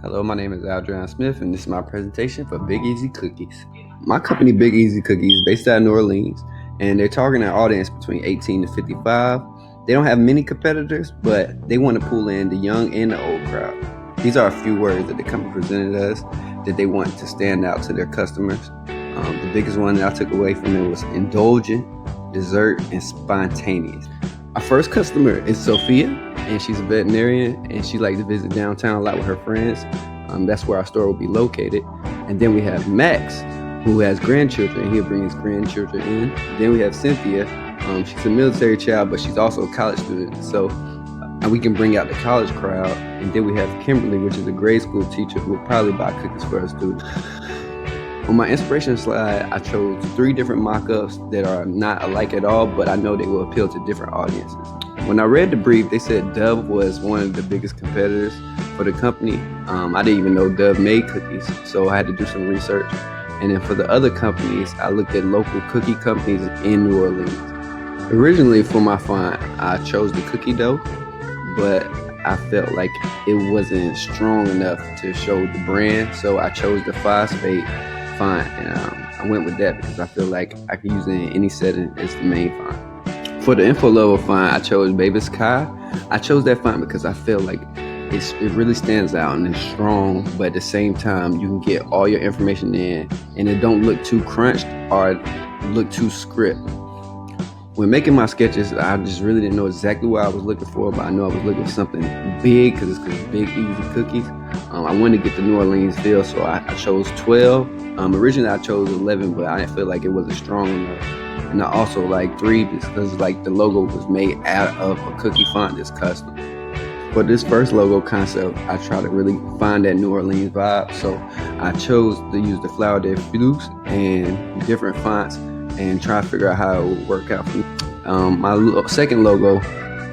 Hello, my name is Aldreaon Smith, and this is my presentation for Big Easy Cookies. My company, Big Easy Cookies, is based out of New Orleans, and they're targeting an audience between 18 to 55. They don't have many competitors, but they want to pull in the young and the old crowd. These are a few words that the company presented us that they want to stand out to their customers. The biggest one that I took away from it was indulgent, dessert, and spontaneous. Our first customer is Sophia, and she's a veterinarian, and she likes to visit downtown a lot with her friends. That's where our store will be located. And then we have Max, who has grandchildren. He'll bring his grandchildren in. Then we have Cynthia. She's a military child, but she's also a college student. So we can bring out the college crowd. And then we have Kimberly, which is a grade school teacher who will probably buy cookies for her students. On my inspiration slide, I chose 3 different mock-ups that are not alike at all, but I know they will appeal to different audiences. When I read the brief, they said Dove was one of the biggest competitors for the company. I didn't even know Dove made cookies, so I had to do some research. And then for the other companies, I looked at local cookie companies in New Orleans. Originally for my font, I chose the cookie dough, but I felt like it wasn't strong enough to show the brand, so I chose the phosphate font, and I went with that because I feel like I could use it in any setting as the main font. For the info level font, I chose Baby's Kai. I chose that font because I feel like it really stands out and it's strong, but at the same time, you can get all your information in, and it don't look too crunched or look too script. When making my sketches, I just really didn't know exactly what I was looking for, but I know I was looking for something big because it's Big Easy Cookies. I wanted to get the New Orleans feel, so I chose 12. Originally, I chose 11, but I didn't feel like it wasn't strong enough. And I also like 3 because like the logo was made out of a cookie font that's custom. For this first logo concept, I tried to really find that New Orleans vibe, so I chose to use the Flower de Flux and different fonts and try to figure out how it would work out for me. My second logo,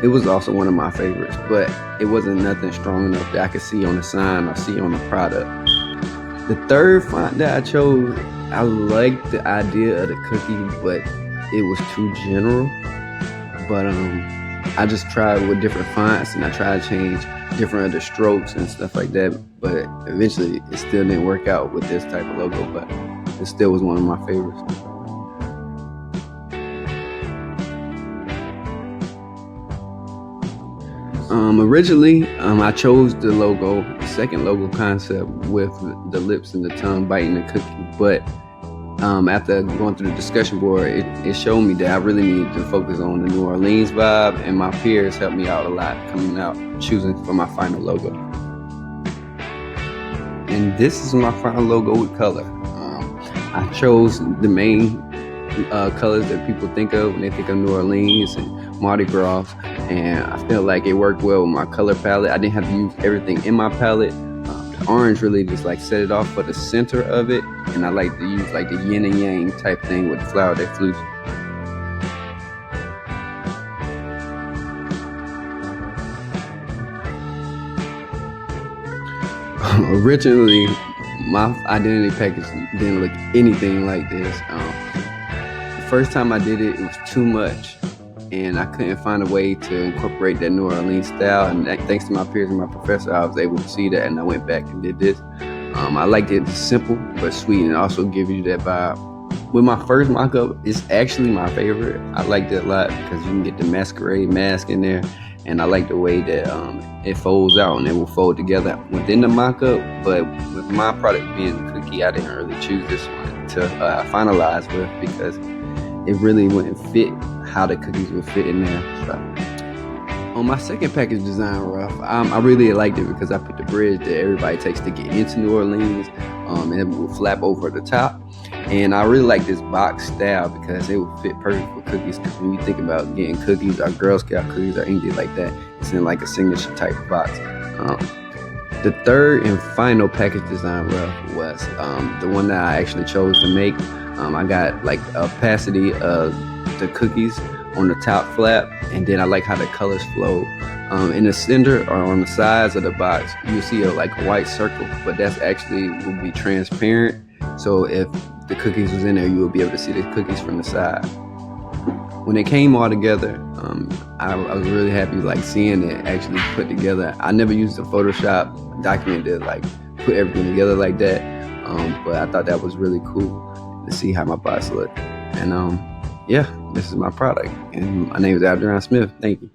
it was also one of my favorites, but it wasn't nothing strong enough that I could see on the sign or see on the product. The third font that I chose, I liked the idea of the cookie, but it was too general. But I just tried with different fonts, and I tried to change different of the strokes and stuff like that. But eventually, it still didn't work out with this type of logo, but it still was one of my favorites. Originally, I chose the logo, the second logo concept with the lips and the tongue biting the cookie, but after going through the discussion board, it showed me that I really needed to focus on the New Orleans vibe, and my peers helped me out a lot coming out, choosing for my final logo. And this is my final logo with color. I chose the main colors that people think of when they think of New Orleans and Mardi Gras, and I feel like it worked well with my color palette. I didn't have to use everything in my palette. The orange really just like set it off for the center of it, and I like to use like the yin and yang type thing with the Flower de Flux. Originally, my identity package didn't look anything like this. The first time I did it, it was too much, and I couldn't find a way to incorporate that New Orleans style. And thanks to my peers and my professor, I was able to see that, and I went back and did this. I liked it simple but sweet, and also give you that vibe. With my first mock-up, it's actually my favorite. I liked it a lot because you can get the masquerade mask in there, and I like the way that it folds out and it will fold together within the mock-up. But with my product being the cookie, I didn't really choose this one to finalize with because it really wouldn't fit how the cookies would fit in there. So, on my second package design rough, I really liked it because I put the bridge that everybody takes to get into New Orleans, and it will flap over the top. And I really like this box style because it will fit perfect for cookies. Because when you think about getting cookies or Girl Scout cookies or anything like that, it's in like a signature type box. The third and final package design rough was the one that I actually chose to make. I got like a opacity of the cookies on the top flap, and then I like how the colors flow. In the center or on the sides of the box, you'll see a white circle, but that's actually will be transparent. So if the cookies was in there, you will be able to see the cookies from the side. When it came all together, I was really happy seeing it actually put together. I never used the Photoshop document to put everything together like that. But I thought that was really cool to see how my box looked. And yeah, this is my product. And my name is Aldreaon Smith. Thank you.